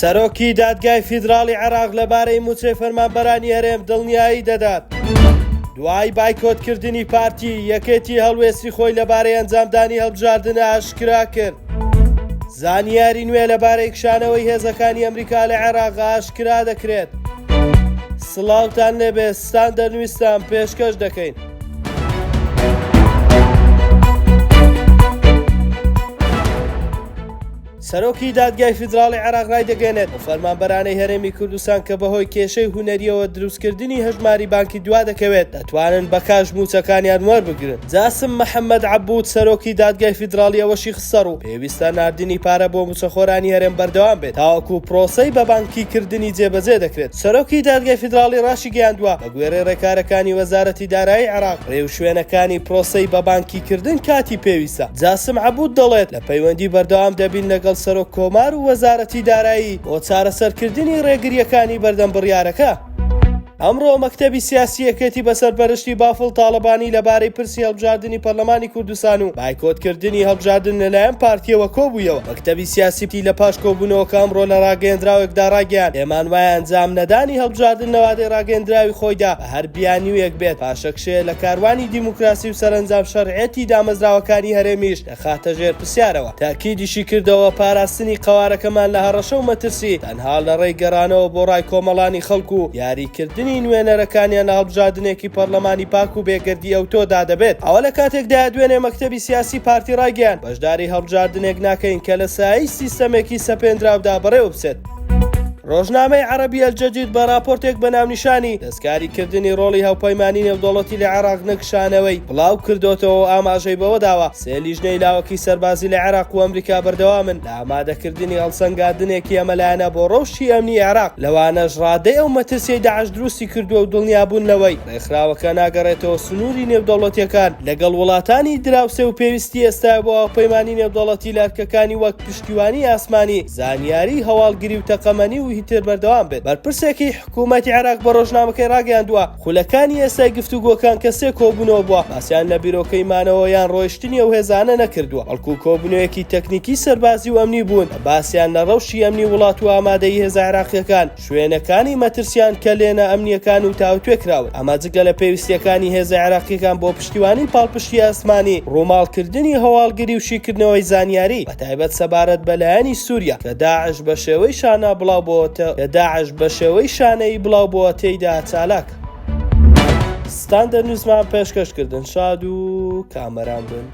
سەرۆکی دادگای فیدراڵی عێراق لەبارەی موچەی فەرمانبەرانی هەرێم دڵنیایی دەدات. دوای بایکۆتکردنی پارتی یەکێتی هەڵوێستی خۆی لەبارەی ئەنجامدانی هەڵبژاردنە ئاشکرا کرد. زانیاری نوێ لەبارەی کشانەوەی هێزەکانی ئەمریکا لە عێراق ئاشکرا دەکرێت. سڵاوتان لێبێ، ستاندەرنویستان پێشکەش دەکەین. سەرۆکی دادگای فیدراڵی عێراق ڕایدەگەێنێت بە فەرمانبەرانەی هەرێمی کوردستان کە بەهۆی کێشەی هونەریەوە دروستکردنی هەژماری بانکی دوا دەکەوێت دەتوانن بە کاژ موچەکانیان وەربگرن. جاسم محەممەد عەبود سەرۆکی دادگای فیدراڵی ئەوەشی خسەر و پێویستە ناردنی پارە بۆ موچەخۆرانی هەرێم بەردەوام بێت تاوەکو پرۆسەی بە بانکی کردنی جێبەجێ دەکرێت. سەرۆکی دادگای فیدراڵی ڕاشی گەیاندووە بە گوێرەی ڕێکارەکانی وەزارەتی دارایی عێراق ڕێو شوێنەکانی پرۆسەی بە بانکی کردن کاتی پێویستە. جاسم عەبود دەڵێت لە پەیوەندی بەردەوام دەبین لەگەڵ سەرۆک کۆمار و وەزارەتی دارایی بۆ چارەسەرکردنی ڕێگریەکانی بەردەم بڕیارەکە. ئەمڕۆ مەکتەبی سیاسی یەکێتی بەسەرپەرشتی بافڵ تاڵەبانی لەبارەی پرسی هەڵبژاردننی پەرلەمانی کوردستان و بایکۆتکردنی هەڵبژاردن لەلایەن پارتیەوە کۆبوویەوە. مەکتەبی سیاسی لە پاش کۆبوونەوەکە ئەمڕۆ لە ڕاگەیەندراوێکدا ڕاگەیاند ئێمان وایە ئەنجام نەدانی هەڵبژاردن لەوادەی ڕاگەیەندراوی خۆیدا بە هەر بیانیویەک بێت پاشەکشەیە لە کاروانی دیموکراسی و سەرنجام شەرعەتی دامەزراوەکانی هەرێمیش دەخاتە ژێر پرسیارەوە. تاکیدیشی کردەوە پاراستنی قەوارەکەمان لە هەڕەشە و مەترسی تەنها لە ڕێی گەڕانەوە بۆ ڕای کۆمەڵانی خەڵکو و یاریکردنی نوێنەرەکانیان لە هەڵبژاردنێکی پەرلەمانی پاک و بێگردی ئەوتۆدا دەبێت. ئەوە لە کاتێکدا دوێنێ مەکتەبی سیاسی پارتی ڕایگەیاند بەشداری هەڵبژاردنێک ناکەین کە لە سایی سیستەمێکی سەپێنراودا بەڕێوە بچێت. ڕۆژنامەی عەرەبی ئەلجەدید بە راپۆرتێک بە ناونیشانی دەستکاریکردنی ڕۆڵی هاوپەیمانی نێودەوڵەتی لە عێراق نەکشانەوەی بڵاو کردوتەوە و ئاماژەی بەوە داوە سێ لیژنەی لاوەکی سەربازی لە عێراق و ئەمریکا بەردەوامن لە ئامادەکردنی هەڵسەنگاندنێکی ئەمەلایەنە بۆ ڕەوشی ئەمنی عێراق. لەوانەش ڕادەی ئەو مەترسیەی داعش دروستی کردووە و دڵنیابوونەوەی ڕێکخراوەکە ناگەڕێتەوە سنووری نێودەوڵەتیەکان لەگەڵ وڵاتانی دراوسێ و پێویستی ئێستا بۆ هاوپەیمانی نێودەوڵەتی لارکەکانی وەک پشتیوانی ئاسمانی، زانیاری، هەواڵگیری و تەقەمەنی و هیتر بەردەوام بێت. بەرپرسێکی حکوومەتی عێراق بە ڕۆژنامەکەی ڕاگەیاندووە خولەکانی ئێستای گفتوگۆکان کەسێ کۆبوونەوە بووە باسییان لە بیرۆکەی مانەوە یان ڕۆیشتنی ئەو هێزانە نەکردووە بەڵکو کۆبوونەوەیەکی تەکنیکی سەربازی و ئەمنی بوون باسییان لە ڕەوشی ئەمنی وڵات و ئامادەی هێزە عێراقیەکان شوێنەکانی مەترسیان کە لێنە ئەمنیەکان و تاوتوێ کراون. ئەمە جگە لە پێویستیەکانی هێزە عێراقیەکان بۆ پشتیوانی پاڵپشتی ئاسمانی، ڕووماڵکردنی هەواڵگیری و شیکردنەوەی زانیاری بەتایبەت سەبارەت بەلایەنی سووریا کە داعش بە شێوەی شانە بڵاو بە شێوەی شانەی بڵاو بۆ تێیدا چالاک. ستاندەرنووسمان پێشکەشکردن شاد و کامەران بن.